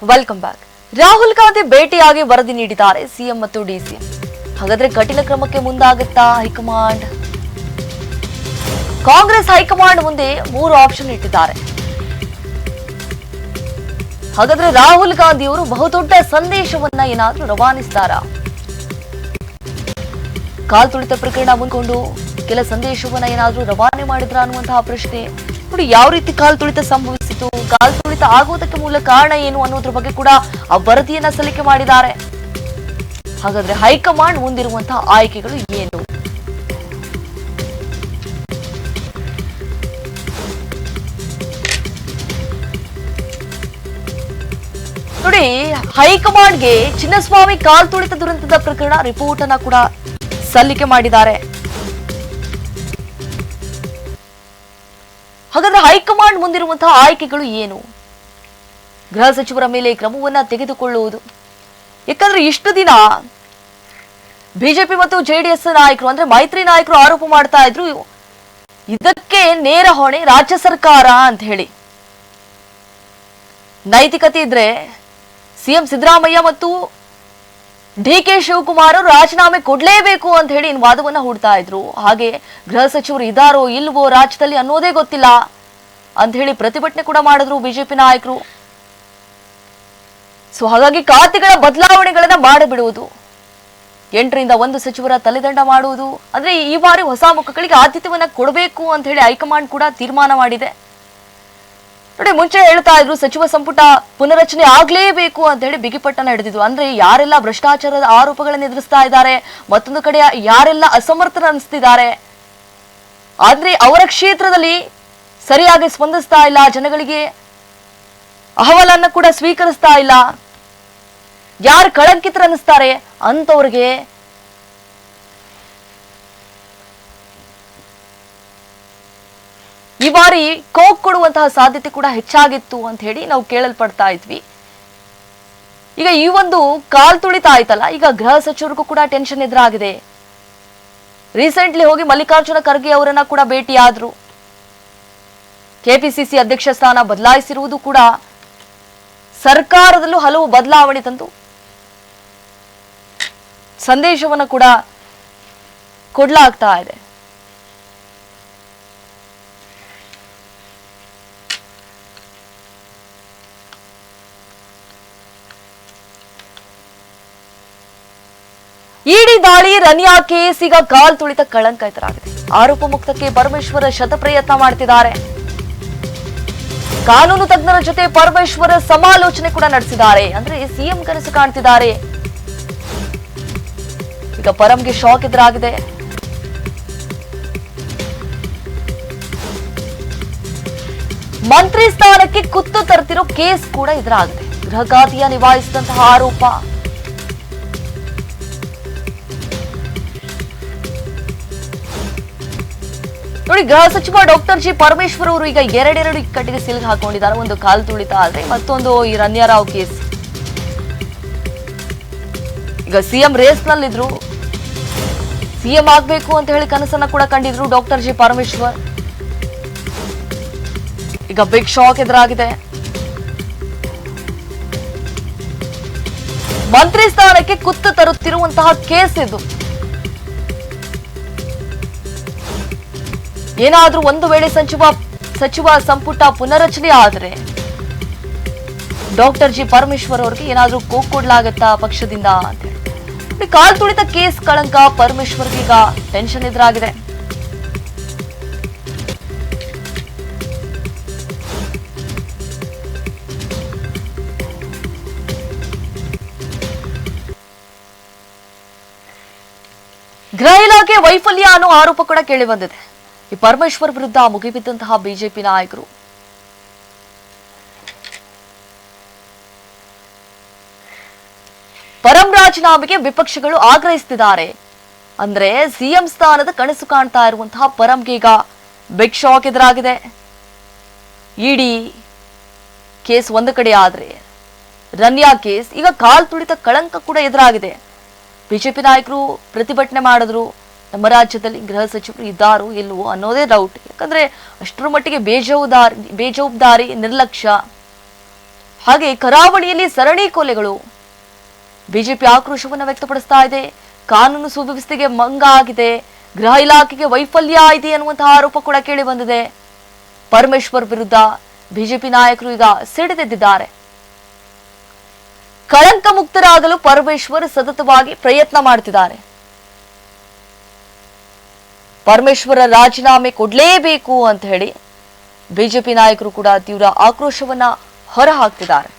Welcome back. Rahul Gandhi ಭೇಟಿಯಾಗಿ ವರದಿ ನೀಡಿದ್ದಾರೆ ಸಿಎಂ ಮತ್ತು ಡಿಸಿಎಂ. ಹಾಗಾದ್ರೆ ಕಠಿಣ ಕ್ರಮಕ್ಕೆ ಮುಂದಾಗುತ್ತಾ ಹೈಕಮಾಂಡ್? ಕಾಂಗ್ರೆಸ್ ಹೈಕಮಾಂಡ್ ಮುಂದೆ 3 ಆಪ್ಷನ್ ಇಟ್ಟಿದ್ದಾರೆ. ಹಾಗಾದ್ರೆ ರಾಹುಲ್ ಗಾಂಧಿ ಅವರು ಬಹುದೊಡ್ಡ ಸಂದೇಶವನ್ನ ಏನಾದ್ರೂ ರವಾನಿಸಿದಾರಾ? ಕಾಲ್ ತುಳಿತ ಪ್ರಕರಣ ಮುಂದ್ಕೊಂಡು ಕೆಲ ಸಂದೇಶವನ್ನ ಏನಾದ್ರೂ ರವಾನೆ ಮಾಡಿದ್ರ ಅನ್ನುವಂತಹ ಪ್ರಶ್ನೆ. ನೋಡಿ, ಯಾವ ರೀತಿ ಕಾಲ್ ತುಳಿತ ಸಂಭವಿಸಿತು, ಕಾಲ್ ತುಳಿತ ಆಗುವುದಕ್ಕೆ ಮೂಲ ಕಾರಣ ಏನು ಅನ್ನೋದ್ರ ಬಗ್ಗೆ ಕೂಡ ಆ ವರದಿಯನ್ನ ಸಲ್ಲಿಕೆ ಮಾಡಿದ್ದಾರೆ. ಹಾಗಾದ್ರೆ ಹೈಕಮಾಂಡ್ ಮುಂದಿರುವಂತಹ ಆಯ್ಕೆಗಳು ಏನು? ನೋಡಿ, ಹೈಕಮಾಂಡ್ಗೆ ಚಿನ್ನಸ್ವಾಮಿ ಕಾಲ್ ತುಳಿತ ದುರಂತದ ಪ್ರಕರಣ ರಿಪೋರ್ಟ್ ಅನ್ನ ಕೂಡ ಸಲ್ಲಿಕೆ ಮಾಡಿದ್ದಾರೆ. ಹಾಗಾದ್ರೆ ಹೈಕಮಾಂಡ್ ಮುಂದಿರುವಂತಹ ಆಯ್ಕೆಗಳು ಏನು? ಗೃಹ ಸಚಿವರ ಮೇಲೆ ಕ್ರಮವನ್ನ ತೆಗೆದುಕೊಳ್ಳುವುದು. ಯಾಕಂದ್ರೆ ಇಷ್ಟು ದಿನ ಬಿಜೆಪಿ ಮತ್ತು ಜೆಡಿಎಸ್ ನಾಯಕರು ಅಂದ್ರೆ ಮೈತ್ರಿ ನಾಯಕರು ಆರೋಪ ಮಾಡ್ತಾ ಇದ್ರು, ಇದಕ್ಕೆ ನೇರ ಹೊಣೆ ರಾಜ್ಯ ಸರ್ಕಾರ ಅಂತ ಹೇಳಿ. ನೈತಿಕತೆ ಇದ್ರೆ ಸಿಎಂ ಸಿದ್ದರಾಮಯ್ಯ ಮತ್ತು ಡಿಕೆ ಶಿವಕುಮಾರ್ ರಾಜೀನಾಮೆ ಕೊಡ್ಲೇಬೇಕು ಅಂತ ಹೇಳಿ ವಾದವನ್ನ ಹೂಡ್ತಾ ಇದ್ರು. ಹಾಗೆ ಗೃಹ ಸಚಿವರು ಇದಾರೋ ಇಲ್ವೋ ರಾಜ್ಯದಲ್ಲಿ ಅನ್ನೋದೇ ಗೊತ್ತಿಲ್ಲ ಅಂತ ಹೇಳಿ ಪ್ರತಿಭಟನೆ ಕೂಡ ಮಾಡಿದ್ರು ಬಿಜೆಪಿ ನಾಯಕರು. ಸೊ ಹಾಗಾಗಿ ಖಾತೆಗಳ ಬದಲಾವಣೆಗಳನ್ನ ಮಾಡಿಬಿಡುವುದು, 8ರಿಂದ 1 ಸಚಿವರ ತಲೆದಂಡ ಮಾಡುವುದು, ಅಂದ್ರೆ ಈ ಬಾರಿ ಹೊಸ ಮುಖಗಳಿಗೆ ಆದ್ಯತೆಯನ್ನ ಕೊಡಬೇಕು ಅಂತ ಹೇಳಿ ಹೈಕಮಾಂಡ್ ಕೂಡ ತೀರ್ಮಾನ ಮಾಡಿದೆ. ನೋಡಿ, ಮುಂಚೆ ಹೇಳ್ತಾ ಇದ್ರು ಸಚಿವ ಸಂಪುಟ ಪುನರಚನೆ ಆಗ್ಲೇಬೇಕು ಅಂತ ಹೇಳಿ ಬಿಗಿಪಟ್ಟನ ಹಿಡಿದಿದ್ರು. ಅಂದ್ರೆ ಯಾರೆಲ್ಲ ಭ್ರಷ್ಟಾಚಾರದ ಆರೋಪಗಳನ್ನು ಎದುರಿಸ್ತಾ ಇದ್ದಾರೆ, ಮತ್ತೊಂದು ಕಡೆ ಯಾರೆಲ್ಲ ಅಸಮರ್ಥನ ಅನಿಸ್ತಿದ್ದಾರೆ, ಆದ್ರೆ ಅವರ ಕ್ಷೇತ್ರದಲ್ಲಿ ಸರಿಯಾಗಿ ಸ್ಪಂದಿಸ್ತಾ ಇಲ್ಲ, ಜನಗಳಿಗೆ ಅಹವಾಲನ್ನ ಕೂಡ ಸ್ವೀಕರಿಸ್ತಾ ಇಲ್ಲ, ಯಾರು ಕಳಂಕಿತರು ಅನಿಸ್ತಾರೆ ಅಂತವ್ರಿಗೆ ಈ ಬಾರಿ ಕೋಕ್ ಕೊಡುವಂತಹ ಸಾಧ್ಯತೆ ಕೂಡ ಹೆಚ್ಚಾಗಿತ್ತು ಅಂತ ಹೇಳಿ ನಾವು ಕೇಳಲ್ಪಡ್ತಾ ಇದ್ವಿ. ಈಗ ಈ ಒಂದು ಕಾಲ್ ತುಳಿತ ಆಯ್ತಲ್ಲ, ಈಗ ಗೃಹ ಸಚಿವರಿಗೂ ಕೂಡ ಟೆನ್ಷನ್ ಎದುರಾಗಿದೆ. ರೀಸೆಂಟ್ಲಿ ಹೋಗಿ ಮಲ್ಲಿಕಾರ್ಜುನ ಖರ್ಗೆ ಅವರನ್ನ ಕೂಡ ಭೇಟಿಯಾದ್ರು. ಕೆಪಿಸಿಸಿ ಅಧ್ಯಕ್ಷ ಸ್ಥಾನ ಬದಲಾಯಿಸಿರುವುದು ಕೂಡ ಸರ್ಕಾರದಲ್ಲೂ ಹಲವು ಬದಲಾವಣೆ ತಂದು ಸಂದೇಶವನ್ನು ಕೂಡ ಕೊಡ್ಲಾಗ್ತಾ ಇದೆ. ಇಡಿ ದಾಳಿ, ರನ್ಯಾ ಕೇಸ್ ಈಗ ಕಾಲ್ ತುಳಿತ ಕಳಂಕ ಎದುರಾಗಿದೆ. ಆರೋಪ ಮುಕ್ತಕ್ಕೆ ಪರಮೇಶ್ವರ ಶತಪ್ರಯತ್ನ ಮಾಡ್ತಿದ್ದಾರೆ. ಕಾನೂನು ತಜ್ಞರ ಜೊತೆ ಪರಮೇಶ್ವರ ಸಮಾಲೋಚನೆ ಕೂಡ ನಡೆಸಿದ್ದಾರೆ. ಅಂದ್ರೆ ಸಿಎಂ ಕನಸು ಕಾಣ್ತಿದ್ದಾರೆ. ಈಗ ಪರಂಗೆ ಶಾಕ್ ಎದುರಾಗಿದೆ. ಮಂತ್ರಿ ಸ್ಥಾನಕ್ಕೆ ಕುತ್ತು ತರ್ತಿರೋ ಕೇಸ್ ಕೂಡ ಎದುರಾಗಿದೆ. ಗೃಹ ಖಾತೆಯ ನಿಭಾಯಿಸಿದಂತಹ ಆರೋಪ. ನೋಡಿ, ಗೃಹ ಸಚಿವ ಡಾಕ್ಟರ್ ಜಿ ಪರಮೇಶ್ವರ್ ಅವರು ಈಗ ಎರಡೆರಡು ಇಕ್ಕಟ್ಟಿಗೆ ಸಿಲುಕು ಹಾಕೊಂಡಿದ್ದಾರೆ. ಒಂದು ಕಾಲ್ ತುಳಿತ ಆದ್ರೆ ಮತ್ತೊಂದು ಈ ರನ್ಯಾರಾವ್ ಕೇಸ್. ಈಗ ಸಿಎಂ ರೇಸ್ ನಲ್ಲಿದ್ರು, ಸಿಎಂ ಆಗ್ಬೇಕು ಅಂತ ಹೇಳಿ ಕನಸನ್ನ ಕೂಡ ಕಂಡಿದ್ರು ಡಾಕ್ಟರ್ ಜಿ ಪರಮೇಶ್ವರ್. ಈಗ ಬಿಗ್ ಶಾಕ್ ಎದುರಾಗಿದೆ. ಮಂತ್ರಿ ಸ್ಥಾನಕ್ಕೆ ಕುತ್ತು ತರುತ್ತಿರುವಂತಹ ಕೇಸ್ ಇದು. ಏನಾದ್ರೂ ಒಂದು ವೇಳೆ ಸಚಿವ ಸಂಪುಟ ಪುನರಚನೆ ಆದ್ರೆ ಡಾಕ್ಟರ್ ಜಿ ಪರಮೇಶ್ವರ್ ಅವರಿಗೆ ಏನಾದ್ರೂ ಕೋಕ್ ಕೊಡ್ಲಾಗತ್ತಾ ಪಕ್ಷದಿಂದ ಅಂತ ಹೇಳಿ. ಕಾಲ್ ತುಳಿತ ಕೇಸ್ ಕಳಂಕ ಪರಮೇಶ್ವರ್ಗೆ ಈಗ ಟೆನ್ಷನ್ ಎದುರಾಗಿದೆ. ಗೃಹ ಇಲಾಖೆ ವೈಫಲ್ಯ ಅನ್ನೋ ಆರೋಪ ಕೂಡ ಕೇಳಿ ಬಂದಿದೆ. ಈ ಪರಮೇಶ್ವರ್ ವಿರುದ್ಧ ಮುಗಿಬಿದ್ದಂತಹ ಬಿಜೆಪಿ ನಾಯಕರು ಪರಂ ರಾಜೀನಾಮೆಗೆ ವಿಪಕ್ಷಗಳು ಆಗ್ರಹಿಸುತ್ತಿದ್ದಾರೆ. ಅಂದ್ರೆ ಸಿಎಂ ಸ್ಥಾನದ ಕನಸು ಕಾಣ್ತಾ ಇರುವಂತಹ ಪರಂಗೆ ಈಗ ಬಿಗ್ ಶಾಕ್ ಎದುರಾಗಿದೆ. ಇಡಿ ಕೇಸ್ ಒಂದು ಕಡೆ ಆದ್ರೆ ರನ್ಯಾ ಕೇಸ್, ಈಗ ಕಾಲ್ ತುಳಿತ ಕಳಂಕ ಕೂಡ ಎದುರಾಗಿದೆ. ಬಿಜೆಪಿ ನಾಯಕರು ಪ್ರತಿಭಟನೆ ಮಾಡಿದ್ರು. ನಮ್ಮ ರಾಜ್ಯದಲ್ಲಿ ಗೃಹ ಸಚಿವರು ಇದ್ದಾರೋ ಇಲ್ವೋ ಅನ್ನೋದೇ ಡೌಟ್. ಯಾಕಂದ್ರೆ ಅಷ್ಟರ ಮಟ್ಟಿಗೆ ಬೇಜವಾಬ್ದಾರಿ, ನಿರ್ಲಕ್ಷ್ಯ, ಹಾಗೆ ಕರಾವಳಿಯಲ್ಲಿ ಸರಣಿ ಕೊಲೆಗಳು. ಬಿಜೆಪಿ ಆಕ್ರೋಶವನ್ನು ವ್ಯಕ್ತಪಡಿಸ್ತಾ ಇದೆ. ಕಾನೂನು ಸುವ್ಯವಸ್ಥೆಗೆ ಮಂಗ ಆಗಿದೆ, ಗೃಹ ಇಲಾಖೆಗೆ ವೈಫಲ್ಯ ಇದೆ ಅನ್ನುವಂತಹ ಆರೋಪ ಕೂಡ ಕೇಳಿ ಬಂದಿದೆ. ಪರಮೇಶ್ವರ್ ವಿರುದ್ಧ ಬಿಜೆಪಿ ನಾಯಕರು ಈಗ ಸಿಡಿದೆದ್ದಿದ್ದಾರೆ. ಕಳಂಕ ಮುಕ್ತರಾಗಲು ಪರಮೇಶ್ವರ್ ಸತತವಾಗಿ ಪ್ರಯತ್ನ ಮಾಡ್ತಿದ್ದಾರೆ. ಪರಮೇಶ್ವರ ರಾಜೀನಾಮೆ ಕೊಡ್ಲೇಬೇಕು ಅಂತ ಹೇಳಿ ಬಿಜೆಪಿ ನಾಯಕರು ಕೂಡ ತೀವ್ರ ಆಕ್ರೋಶವನ್ನ ಹೊರಹಾಕ್ತಿದ್ದಾರೆ.